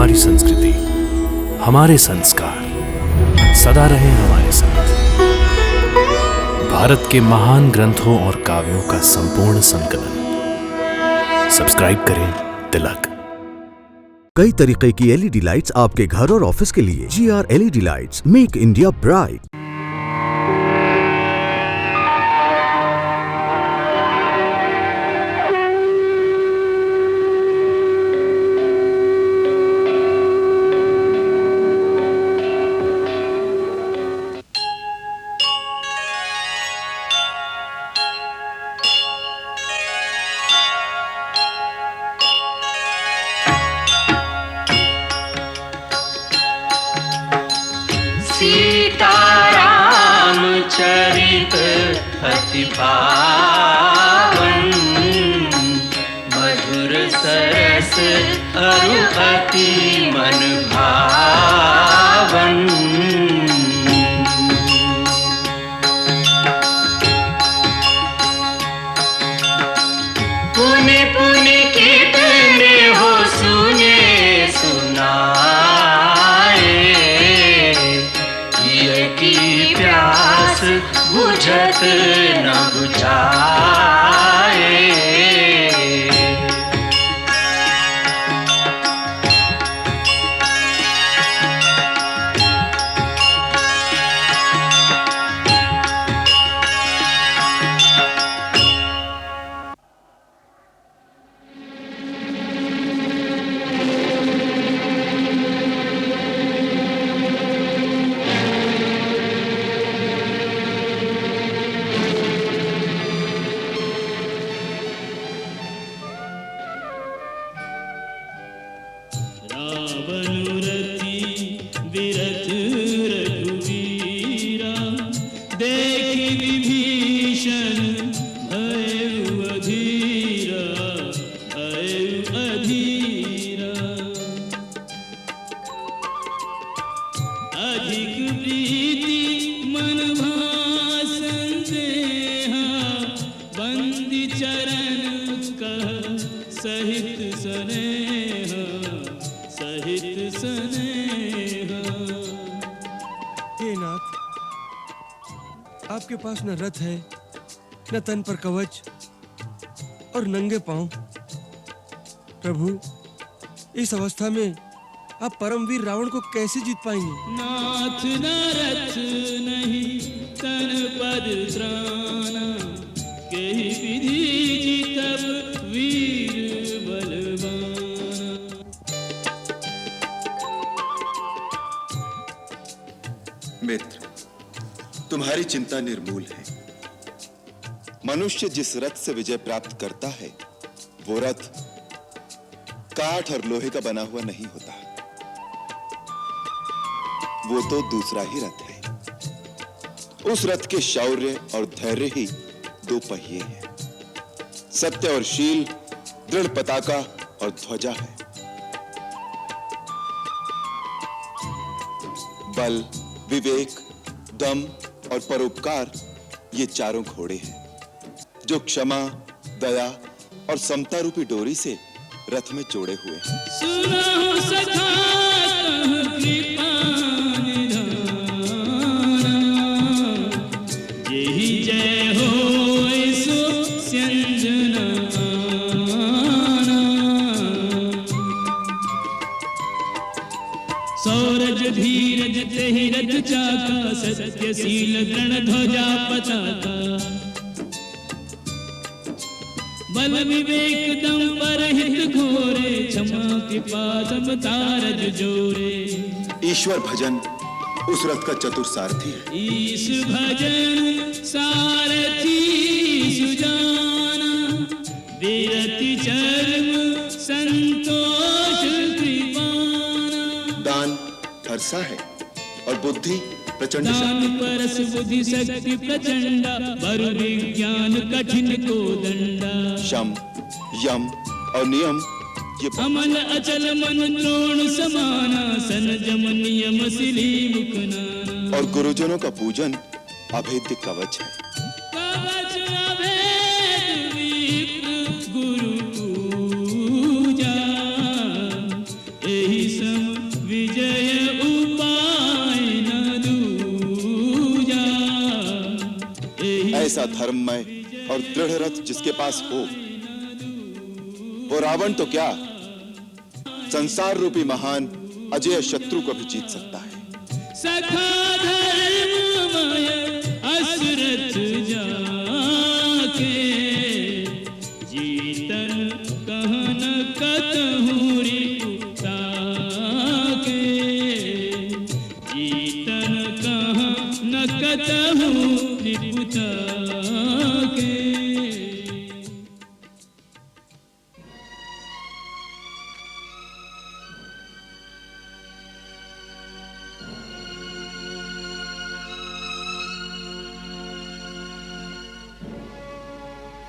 हमारी संस्कृति, हमारे संस्कार सदा रहे हमारे साथ। भारत के महान ग्रंथों और काव्यों का संपूर्ण संकलन। सब्सक्राइब करें तिलक। कई तरीके की एलईडी लाइट्स आपके घर और ऑफिस के लिए। GR LED lights, make India bright. Sitaram चरित अति पावन, मधुर सरस अरु अति मन भावन। पुनि पुनि कितने हो सुने सुनाए, की प्यास बुझत न बुझाए। हे नाथ, आपके पास न रथ है, न तन पर कवच और नंगे पांव। प्रभु, इस अवस्था में आप परमवीर रावण को कैसे जीत पाएंगे? नाथ न रथ नहीं तन पद त्राना, केहि विधि जीतब वीर बलवाना। मित्र, तुम्हारी चिंता निर्मूल है। मनुष्य जिस रथ से विजय प्राप्त करता है, वो रथ काठ और लोहे का बना हुआ नहीं होता। वो तो दूसरा ही रथ है। उस रथ के शौर्य और धैर्य ही दो पहिए हैं। सत्य और शील दृढ़ पताका और ध्वजा है। बल, विवेक, दम और परोपकार ये चारों घोड़े हैं जो क्षमा, दया और समता रूपी डोरी से रथ में जोड़े हुए हैं। सुनो सखा कृपा निधाना, जेहि जय होय सो स्यंजनाना। सौरज धीरज तेहि रथ चाका, सत्यशील दृढ़ ध्वजा पताका। बल विवेक दम पर हित घोरे, क्षमा कृपा समता रज जोरे। ईश्वर भजन उस रथ का चतुर सारथी है। ईश भजन सारथी सुजाना, विरति चर्म संतोष कृपाना। दान हर्षा है और बुद्धि प्रचंड दान शक्ति। परस बुद्धि शक्ति प्रचंडा, बरु विज्ञान कठिन को दंडा। शम, यम और नियम ये अमल अचल मन द्रोण समाना, संजम नियम सिली मुखनाना। और गुरुजनों का पूजन अभेद्य कवच है। कवच अभेद विप्र गुरु पूजा, एहि सम धर्ममय और दृढ़ रथ जिसके पास हो, वो रावण तो क्या, संसार रूपी महान अजय शत्रु को भी जीत सकता है। सखा धर्ममय असुरथ जाके, जीतन कहन कतहु रिपुता के, जीतन कहन कतहु रिपुता के।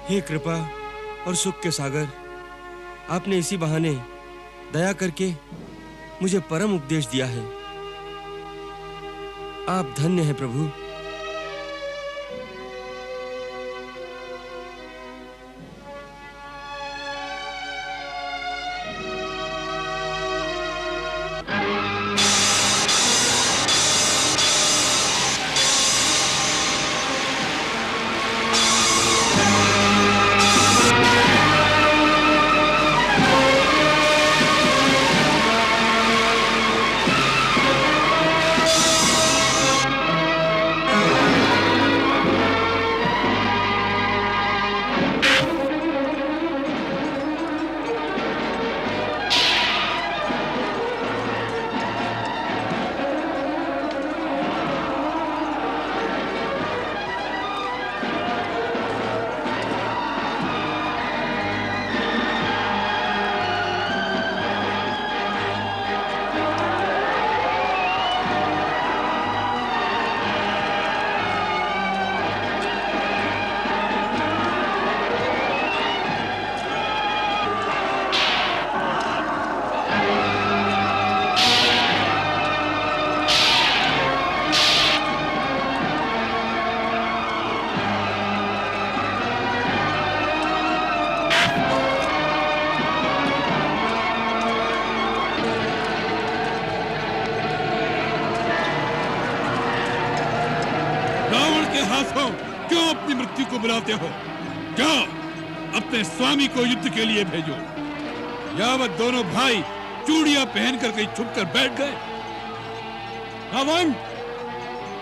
हे कृपा और सुख के सागर, आपने इसी बहाने दया करके मुझे परम उपदेश दिया है। आप धन्य हैं प्रभु। क्यों अपनी मृत्यु को बुलाते हो? जाओ अपने स्वामी को युद्ध के लिए भेजो। यावत दोनों भाई चूड़ियां पहनकर कहीं छुप कर बैठ गए। रावण,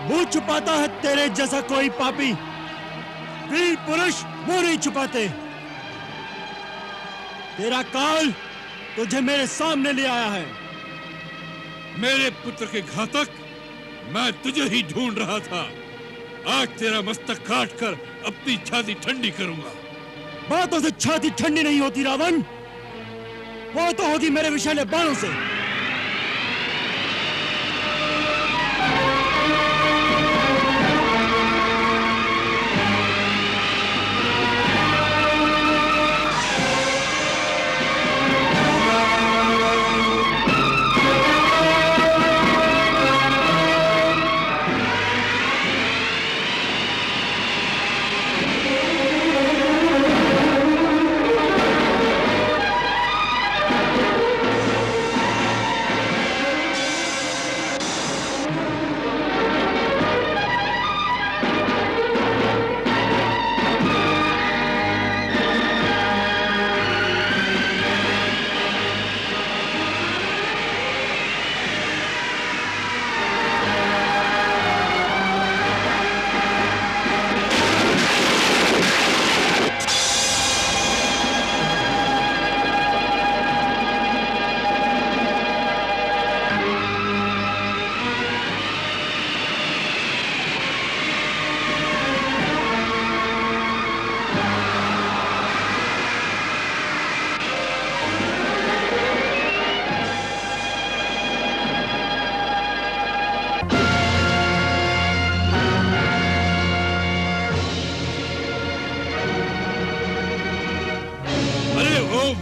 मुंह छुपाता है तेरे जैसा कोई पापी। वीर पुरुष मुंह नहीं छुपाते। तेरा काल तुझे मेरे सामने ले आया है। मेरे पुत्र के घातक, मैं तुझे ही ढूंढ रहा था। आज तेरा मस्तक काट कर अपनी छाती ठंडी करूंगा। बातों से छाती ठंडी नहीं होती रावण, वो तो होगी मेरे विषैले बाणों से।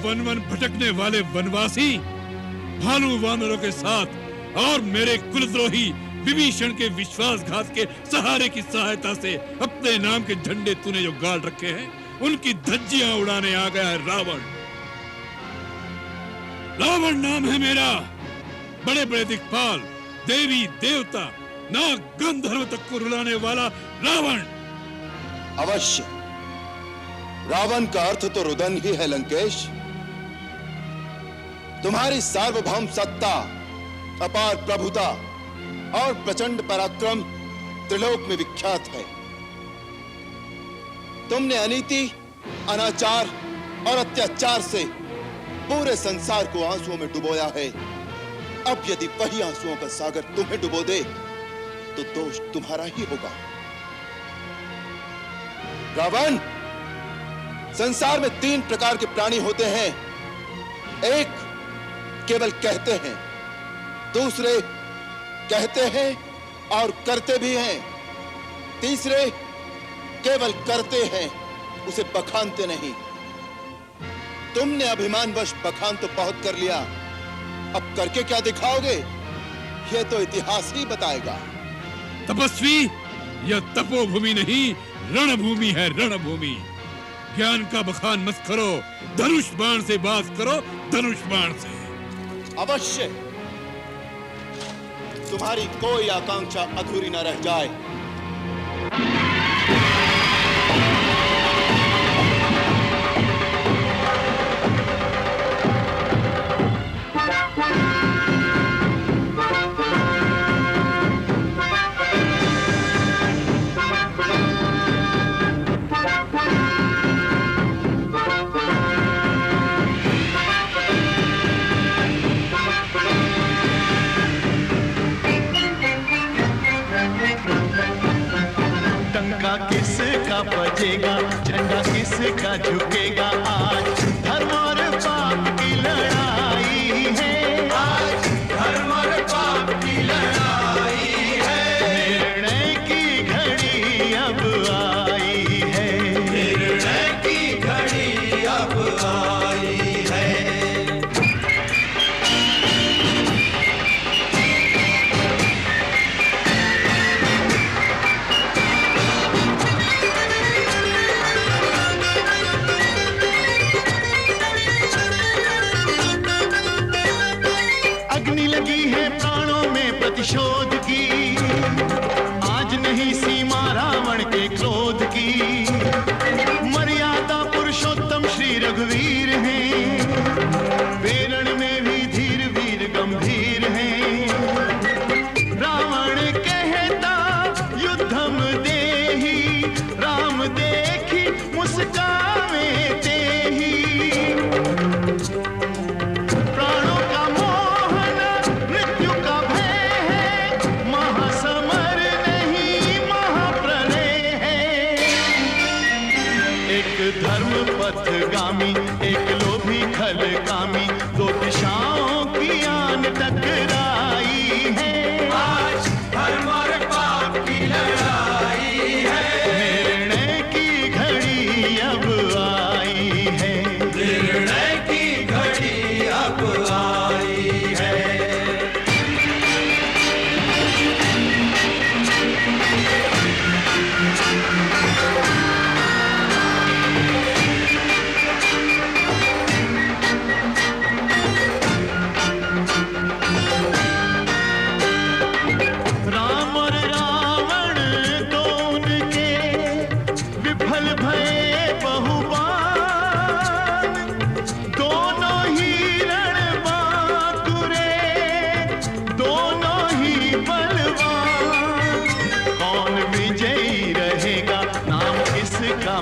वन वन भटकने वाले वनवासी भालू वानरों के साथ और मेरे कुलद्रोही विभीषण के विश्वासघात के सहारे की सहायता से अपने नाम के झंडे तूने जो गाड़ रखे हैं, उनकी धज्जियां उड़ाने आ गया है रावण। रावण नाम है मेरा। बड़े बड़े दिक्पाल, देवी देवता, नाग गंधर्व तक को रुलाने वाला रावण। अवश्य। रावण का अर्थ तो रुदन ही है लंकेश। तुम्हारी सार्वभौम सत्ता, अपार प्रभुता और प्रचंड पराक्रम त्रिलोक में विख्यात है। तुमने अनीति, अनाचार और अत्याचार से पूरे संसार को आंसुओं में डुबोया है। अब यदि वही आंसुओं का सागर तुम्हें डुबो दे तो दोष तुम्हारा ही होगा। रावण, संसार में 3 प्रकार के प्राणी होते हैं। एक केवल कहते हैं, दूसरे कहते हैं और करते भी हैं, तीसरे केवल करते हैं, उसे बखानते नहीं। तुमने अभिमानवश बखान तो बहुत कर लिया, अब करके क्या दिखाओगे यह तो इतिहास ही बताएगा। तपस्वी, यह तपोभूमि नहीं रणभूमि है, रणभूमि। ज्ञान का बखान मत करो, धनुष बाण से बात करो, धनुष बाण से। अवश्य, तुम्हारी कोई आकांक्षा अधूरी न रह जाए। किसका बजेगा, झंडा किसका झुकेगा, आज धर्म और पाप की लड़ाई है। आज धर्म और पाप की लड़ाई है। निर्णय की घड़ी अब आई है। निर्णय की घड़ी अब आई है। प्रतिशोध की आज नहीं सीमा रावण के क्रोध की। मर्यादा पुरुषोत्तम श्री रघुवीर हैं, वेरण में भी धीर वीर गंभीर हैं। रावण कहता युद्धम देहि, राम देखी मुस्कावे तेहि। प्राणों का मोहन मृत्यु का धर्म पथगामी, एक लोभी खलकामी, 2 दिशाओं की आन टकराई है। आज धर्म और पाप की लड़ाई है। निर्णय की घड़ी अब आई है। निर्णय की घड़ी अब आई है।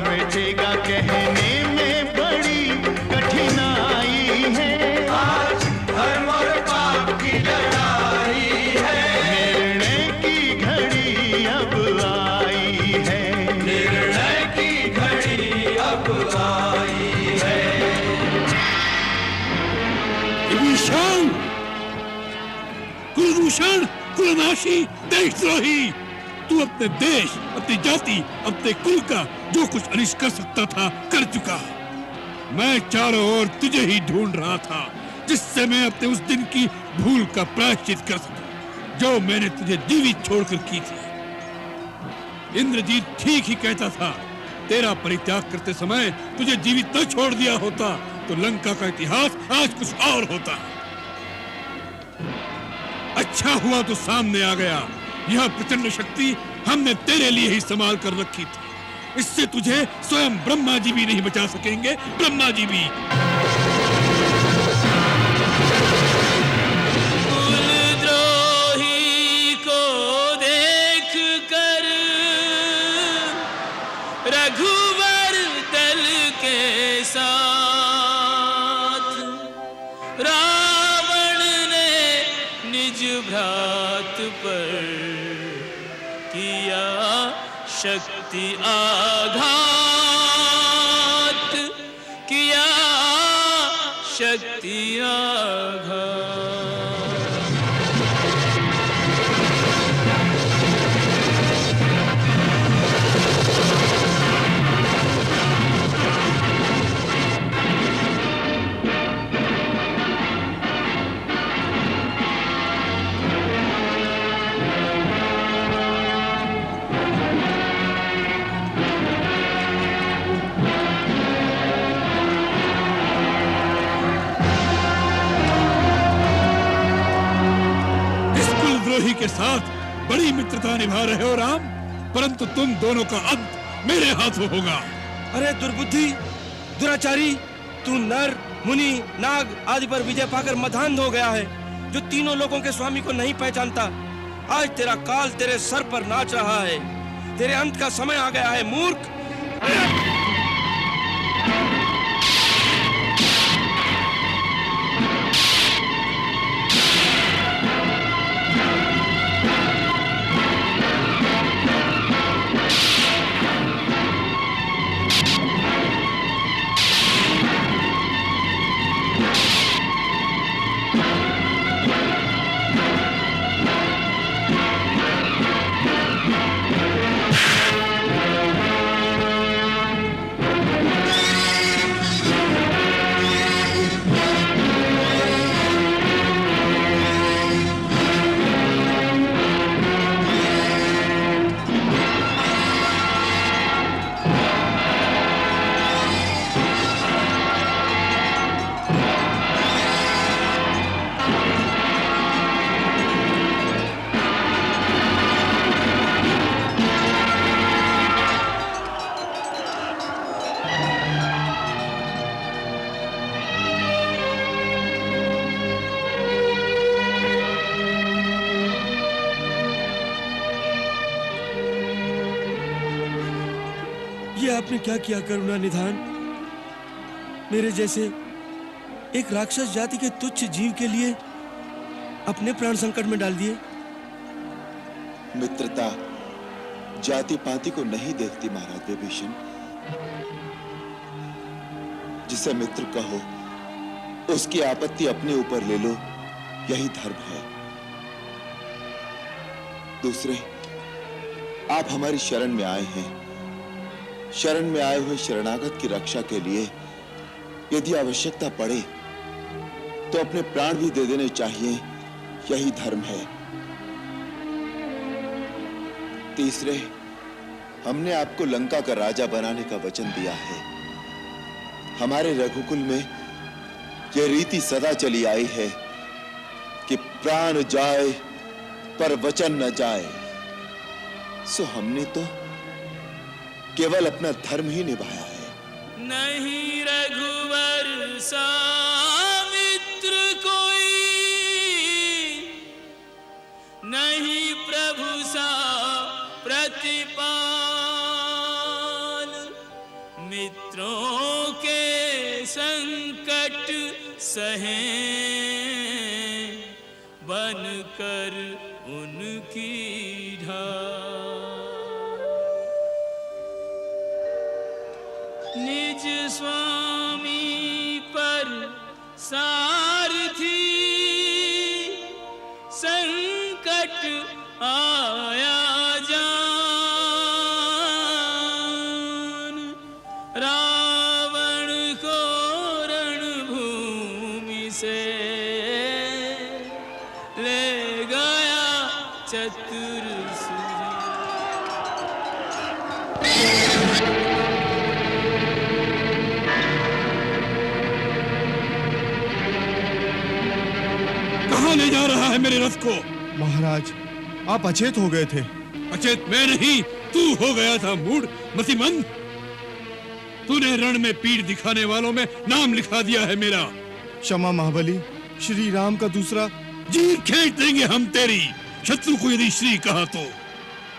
मिटेगा कहने में बड़ी कठिनाई है। आज धर्म और पाप की लड़ाई है। निर्णय की घड़ी अब आई है। निर्णय की घड़ी अब आई है। विभीषण, कुलभूषण, कुलनाशी, देशद्रोही, तू अपने देश, अपनी जाति, अपने कुल का जो कुछ अनिष्ट कर सकता था कर चुका। मैं चारों ओर तुझे ही ढूंढ रहा था, जिससे मैं अपने उस दिन की भूल का प्रायश्चित कर सकूं जो मैंने तुझे जीवित छोड़कर की थी। इंद्रजीत ठीक ही कहता था, तेरा परित्याग करते समय तुझे जीवित न छोड़ दिया होता तो लंका का इतिहास आज कुछ और होता। अच्छा हुआ तो सामने आ गया। यह प्रचंड शक्ति हमने तेरे लिए ही संभाल कर रखी थी। इससे तुझे स्वयं ब्रह्मा जी भी नहीं बचा सकेंगे, ब्रह्मा जी भी। कुलद्रोही को देख कर रघुवर दल के साथ रावण ने निज भ्रात पर किया शक्ति आघात, किया शक्ति आघात। कुलद्रोही के साथ बड़ी मित्रता निभा रहे हो राम, परंतु तुम दोनों का अंत मेरे हाथों होगा। अरे दुर्बुद्धि, दुराचारी, तू नर, मुनि, नाग आदि पर विजय पाकर मधांध हो गया है, जो तीनों लोगों के स्वामी को नहीं पहचानता। आज तेरा काल तेरे सर पर नाच रहा है, तेरे अंत का समय आ गया है मूर्ख। ये आपने क्या किया करुणा निधान? मेरे जैसे एक राक्षस जाति के तुच्छ जीव के लिए अपने प्राण संकट में डाल दिए। मित्रता जाति पाति को नहीं देखती महाराज विभीषण। जिसे मित्र कहो उसकी आपत्ति अपने ऊपर ले लो, यही धर्म है। दूसरे, आप हमारी शरण में आए हैं। शरण में आए हुए शरणागत की रक्षा के लिए यदि आवश्यकता पड़े तो अपने प्राण भी दे देने चाहिए, यही धर्म है। तीसरे, हमने आपको लंका का राजा बनाने का वचन दिया है। हमारे रघुकुल में यह रीति सदा चली आई है कि प्राण जाए पर वचन न जाए। सो हमने तो केवल अपना धर्म ही निभाया है। नहीं रघुवर सा मित्र कोई, नहीं प्रभु सा प्रतिपाल। मित्रों के संकट सहें बनकर उनकी ढाल। निज स्वामी पर सारथी संकट आया जान। रावण को रणभूमि से ले गया चतुर ले जा रहा है मेरे रथ को? महाराज, आप अचेत हो गए थे। अचेत मैं नहीं, तू हो गया था मूड मतिमंद। तूने रण में पीठ दिखाने वालों में नाम लिखा दिया है मेरा। क्षमा महाबली, श्री राम का दूसरा जी खींच देंगे हम तेरी, शत्रु को यदि श्री कहा तो।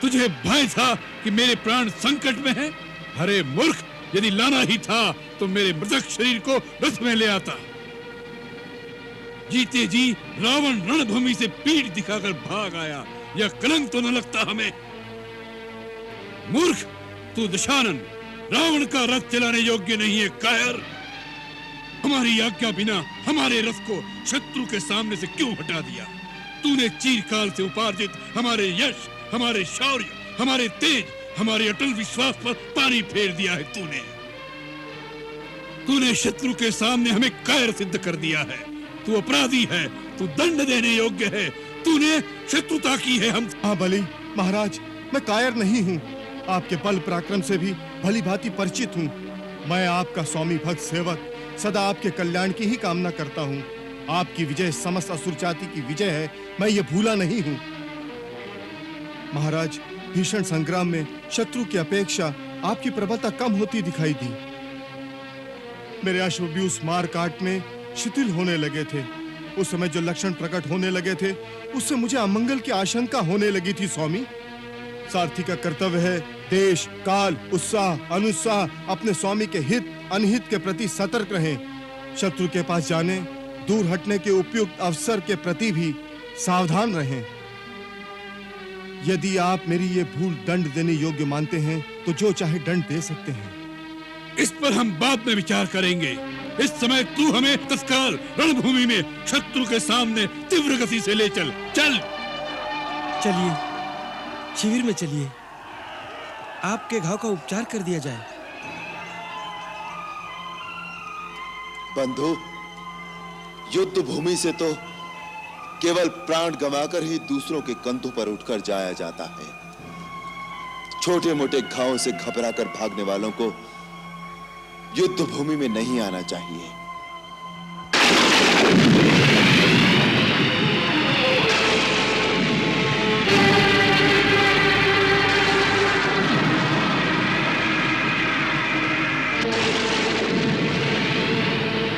तुझे भय था कि मेरे प्राण संकट में हैं? अरे मूर्ख, यदि लाना ही था तो मेरे मृतक शरीर को रथ में ले आता। जीते जी रावण रणभूमि से पीठ दिखाकर भाग आया, यह कलंक तो न लगता हमें? मूर्ख, तू दशानन रावण का रथ चलाने योग्य नहीं है कायर। हमारी आज्ञा बिना हमारे रथ को शत्रु के सामने से क्यों हटा दिया? तूने चीरकाल से उपार्जित हमारे यश, हमारे शौर्य, हमारे तेज, हमारे अटल विश्वास पर पानी फेर दिया है। तूने शत्रु के सामने हमें कायर सिद्ध कर दिया है। तू अपराधी है, तू दंड देने योग्य है। तूने शत्रुता की है हम। महाबली महाराज, मैं कायर नहीं हूँ, आपके बल पराक्रम से भी भली भांति परिचित हूँ। मैं आपका स्वामी भक्त सेवक सदा आपके कल्याण की ही कामना करता हूँ। आपकी विजय समस्त असुर जाति की विजय है, मैं ये भूला नहीं हूँ। महाराज, भीषण संग्राम में शत्रु की अपेक्षा आपकी प्रबलता कम होती दिखाई दी। मेरे अश्व भी उस मार काट में शिथिल होने लगे थे। उस समय जो लक्षण प्रकट होने लगे थे, उससे मुझे अमंगल की आशंका होने लगी थी। स्वामी, सारथी का कर्तव्य है देश, काल, उत्साह, अनुत्साह अपने स्वामी के हित अनहित के प्रति सतर्क रहें। शत्रु के पास जाने, दूर हटने के उपयुक्त अवसर के प्रति भी सावधान रहें। यदि आप मेरी ये भूल दंड देने योग्य मानते हैं तो जो चाहे दंड दे सकते हैं। इस पर हम बाद में विचार करेंगे। इस समय तू हमें तत्काल रणभूमि में शत्रु के सामने तीव्र गति से ले चल। चल चलिए, शिविर में चलिए, आपके घाव का उपचार कर दिया जाए। बंधु, युद्ध भूमि से तो केवल प्राण गंवाकर ही दूसरों के कंधों पर उठकर जाया जाता है। छोटे मोटे घावों से घबराकर भागने वालों को युद्ध भूमि में नहीं आना चाहिए।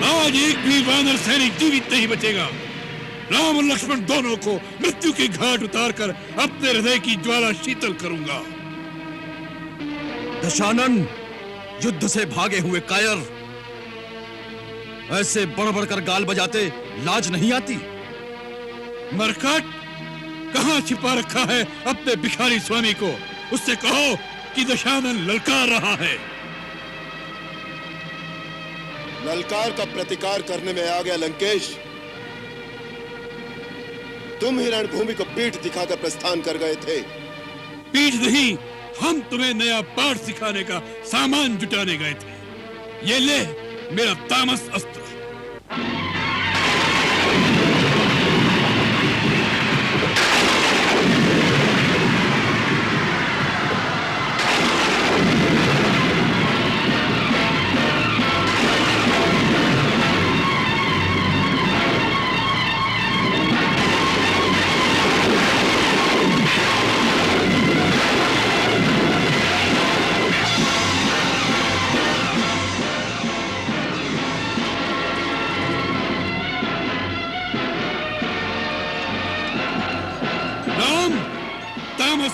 आज एक भी वानर सैनिक जीवित नहीं बचेगा। राम और लक्ष्मण दोनों को मृत्यु के घाट उतारकर अपने हृदय की ज्वाला शीतल करूंगा। दशानन, युद्ध से भागे हुए कायर, ऐसे बढ़ बढ़कर गाल बजाते लाज नहीं आती? मरकट, कहां छिपा रखा है अपने भिखारी स्वामी को? उससे कहो कि दशानन ललकार रहा है। ललकार का प्रतिकार करने में आ गया लंकेश। तुम ही रणभूमि को पीठ दिखाकर प्रस्थान कर गए थे। पीठ नहीं, हम तुम्हें नया पाठ सिखाने का सामान जुटाने गए थे। ये ले मेरा तामस अस्त्र।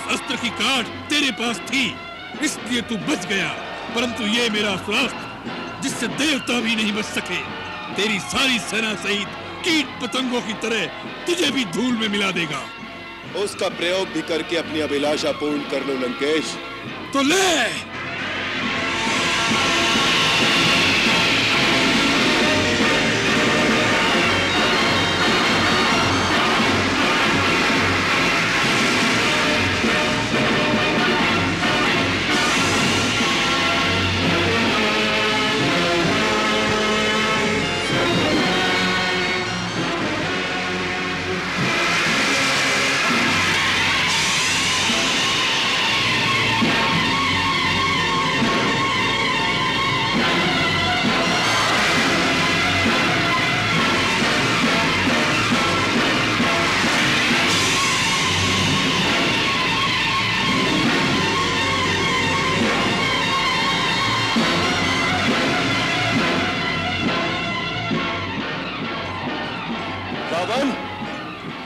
अस्त्र की काट तेरे पास थी, इसलिए तू बच गया। परंतु ये मेरा अस्त्र, जिससे देवता भी नहीं बच सके, तेरी सारी सेना सहित कीट पतंगों की तरह तुझे भी धूल में मिला देगा। उसका प्रयोग भी करके अपनी अभिलाषा पूर्ण कर लो लंकेश। तो ले। रावण,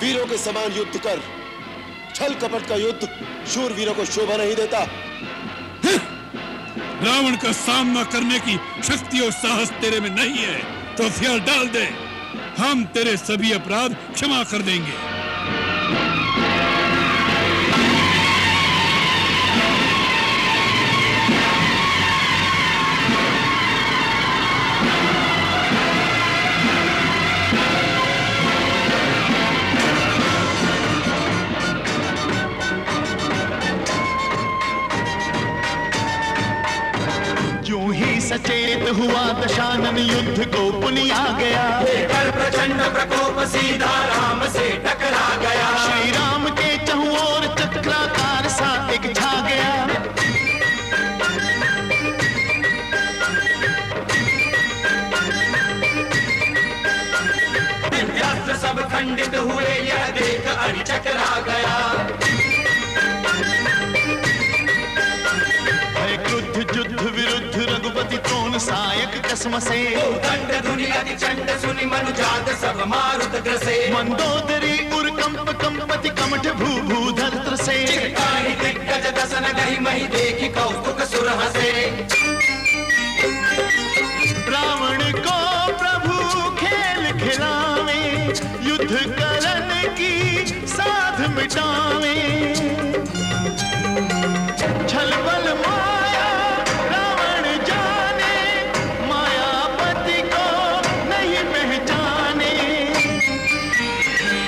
वीरों के समान युद्ध कर। छल कपट का युद्ध शूर वीरों को शोभा नहीं देता। रावण का सामना करने की शक्ति और साहस तेरे में नहीं है तो हथियार डाल दे, हम तेरे सभी अपराध क्षमा कर देंगे। यूं ही सचेत हुआ दशानन युद्ध को पुनिया गया। लेकर प्रचंड प्रकोप सीधा राम से टकरा गया। श्री राम के चहुं ओर चक्राकार सा एक छा गया। दिव्यास्त्र सब खंडित हुए यह देख अणि चकरा गया। क्रुद्ध युद्ध विरुद्ध रघुपति त्रोण सायक कसम से। दंड धुनि अति चंड सुनि मनुजात सब मारुत ग्रसे। मंदोदरी उर कंप कंपति कमठ भू भूधर से। चित्ताहि दिग्गज दसन गहि महि देखि कौतुक सुर हसे। रावण को प्रभु खेल खिलावे, युद्ध करन की साध मिटावे। छल बल माया रावण जाने, मायापति को नहीं पहचाने।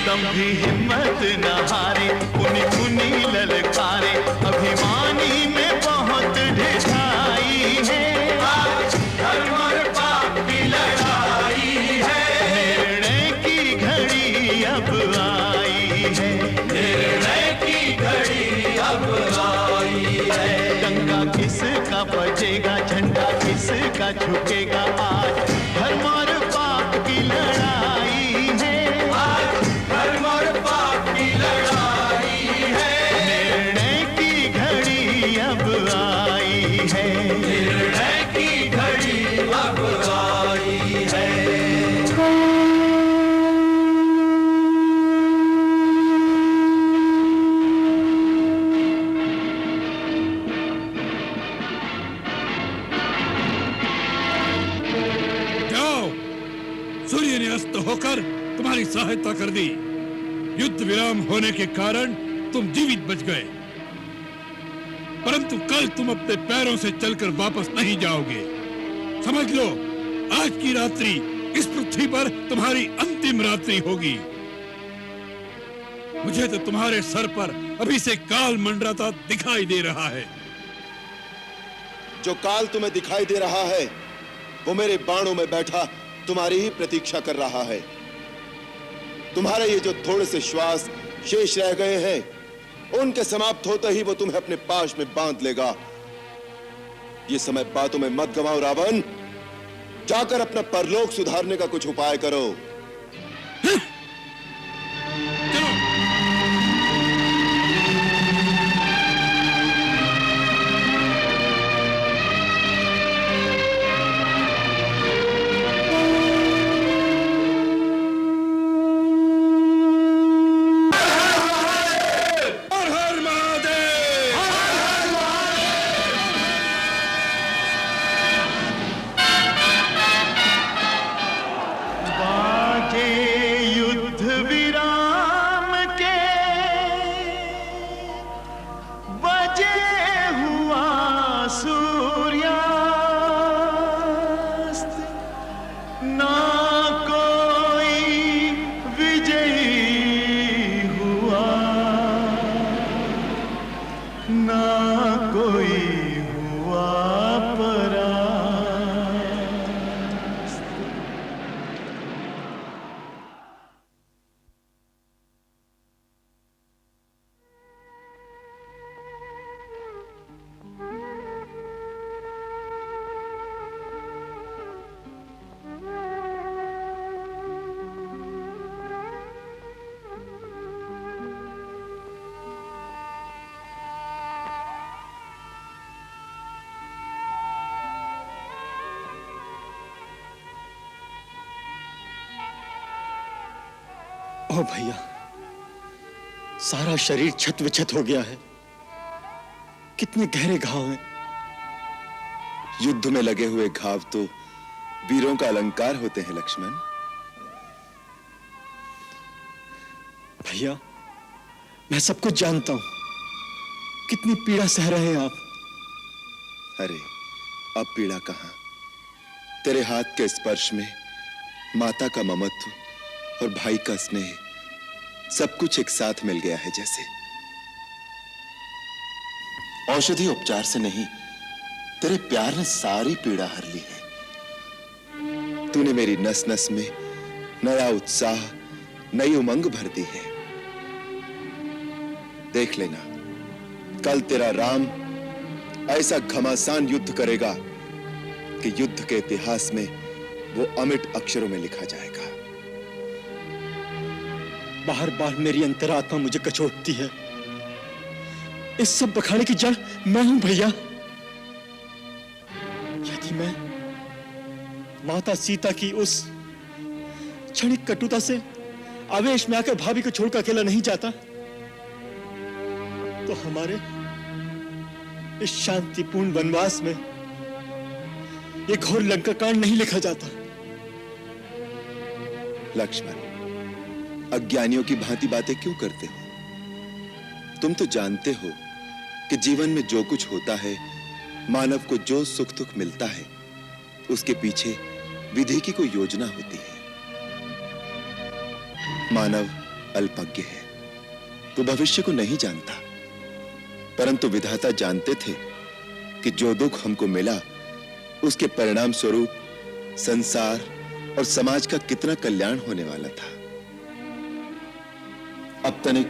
तब भी हिम्मत न हारे, पुनि पुनि ललकारे। अभिमानी में बहुत ढिठाई है। आज धर्म और पाप की लड़ाई है। निर्णय की घड़ी अब आई है। निर्णय की घड़ी अब आई है। डंका किसका बजेगा, झंडा किसका झुकेगा। आज धर्म और पाप की लड़ाई है। आज धर्म और पाप की लड़ाई है। निर्णय की घड़ी अब आई है। निर्णय की घड़ी अब आई है। सूर्य ने अस्त होकर तुम्हारी सहायता कर दी। युद्ध विराम होने के कारण तुम जीवित बच गए, परंतु कल तुम अपने पैरों से चलकर वापस नहीं जाओगे। समझ लो, आज की रात्रि इस पृथ्वी पर तुम्हारी अंतिम रात्रि होगी। मुझे तो तुम्हारे सर पर अभी से काल मंडराता दिखाई दे रहा है। जो काल तुम्हें दिखाई दे रहा है वो मेरे बाणों में बैठा तुम्हारी ही प्रतीक्षा कर रहा है। तुम्हारे ये जो थोड़े से श्वास शेष रह गए हैं, उनके समाप्त होते ही वो तुम्हें अपने पाश में बांध लेगा। ये समय बातों में मत गवाओ रावण, जाकर अपना परलोक सुधारने का कुछ उपाय करो। वाह ओ भैया, सारा शरीर छत विछत हो गया है। कितने गहरे घाव हैं। युद्ध में लगे हुए घाव तो वीरों का अलंकार होते हैं लक्ष्मण। भैया, मैं सब कुछ जानता हूं। कितनी पीड़ा सह रहे हैं आप। अरे अब पीड़ा कहां? तेरे हाथ के स्पर्श में माता का ममत्व और भाई का स्नेह सब कुछ एक साथ मिल गया है। जैसे औषधि उपचार से नहीं, तेरे प्यार ने सारी पीड़ा हर ली है। तूने मेरी नस नस में नया उत्साह, नई उमंग भर दी है। देख लेना, कल तेरा राम ऐसा घमासान युद्ध करेगा कि युद्ध के इतिहास में वो अमिट अक्षरों में लिखा जाएगा। बार बार मेरी अंतरात्मा मुझे कचोटती है। इस सब बखाने की जड़ मैं हूं भैया। यदि मैं माता सीता की उस क्षणिक कटुता से आवेश में आकर भाभी को छोड़कर अकेला नहीं जाता, तो हमारे इस शांतिपूर्ण वनवास में ये घोर लंका कांड नहीं लिखा जाता। लक्ष्मण, अज्ञानियों की भांति बातें क्यों करते हो? तुम तो जानते हो कि जीवन में जो कुछ होता है, मानव को जो सुख दुख मिलता है, उसके पीछे विधि की कोई योजना होती है। मानव अल्पज्ञ है, वो भविष्य को नहीं जानता, परंतु विधाता जानते थे कि जो दुख हमको मिला, उसके परिणाम स्वरूप संसार और समाज का कितना कल्याण होने वाला था। अब तनिक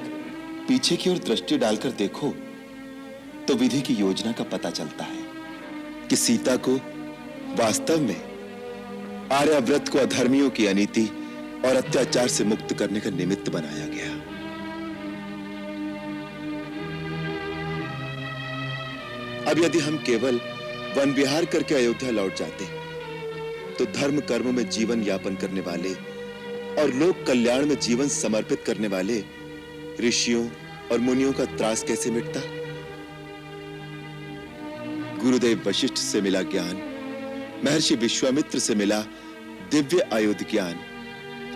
पीछे की ओर दृष्टि डालकर देखो तो विधि की योजना का पता चलता है कि सीता को वास्तव में आर्याव्रत को अधर्मियों की अनीति और अत्याचार से मुक्त करने का निमित्त बनाया गया। अब यदि हम केवल वन विहार करके अयोध्या लौट जाते तो धर्म कर्म में जीवन यापन करने वाले और लोक कल्याण में जीवन समर्पित करने वाले ऋषियों और मुनियों का त्रास कैसे मिटता? गुरुदेव वशिष्ठ से मिला ज्ञान, महर्षि विश्वामित्र से मिला दिव्य आयुध ज्ञान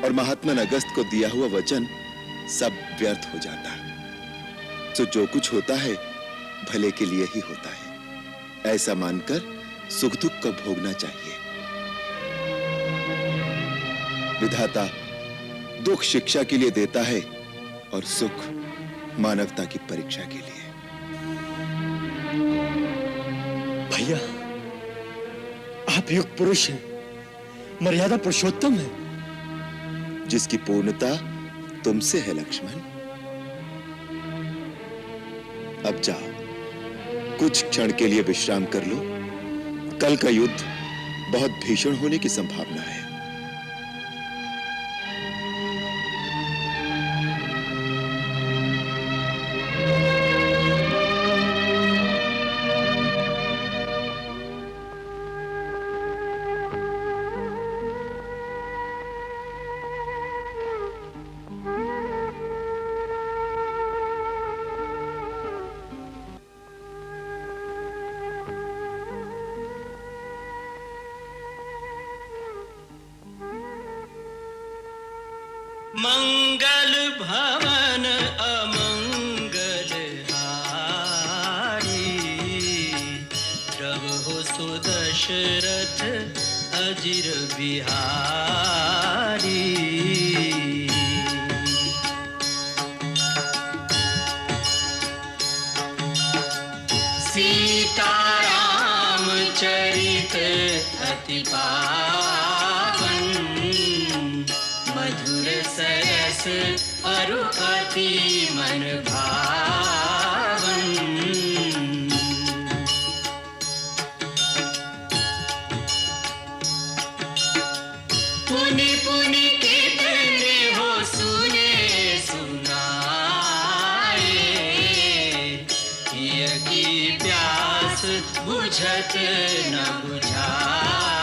और महात्मा अगस्त को दिया हुआ वचन सब व्यर्थ हो जाता। तो जो कुछ होता है भले के लिए ही होता है, ऐसा मानकर सुख दुख का भोगना चाहिए। विधाता दुख शिक्षा के लिए देता है और सुख मानवता की परीक्षा के लिए। भैया, आप युग पुरुष हैं, मर्यादा पुरुषोत्तम है। जिसकी पूर्णता तुमसे है लक्ष्मण। अब जाओ, कुछ क्षण के लिए विश्राम कर लो। कल का युद्ध बहुत भीषण होने की संभावना है। मंगल भवन अमंगल हारी, प्रभु सुदशरथ अजिर बिहारी। सीताराम चरित अति पावन, मधुर सरस अरु अति मन भावन। पुनि पुनि कितने हो सुने सुनाए, किया की प्यास बुझत न बुझाए।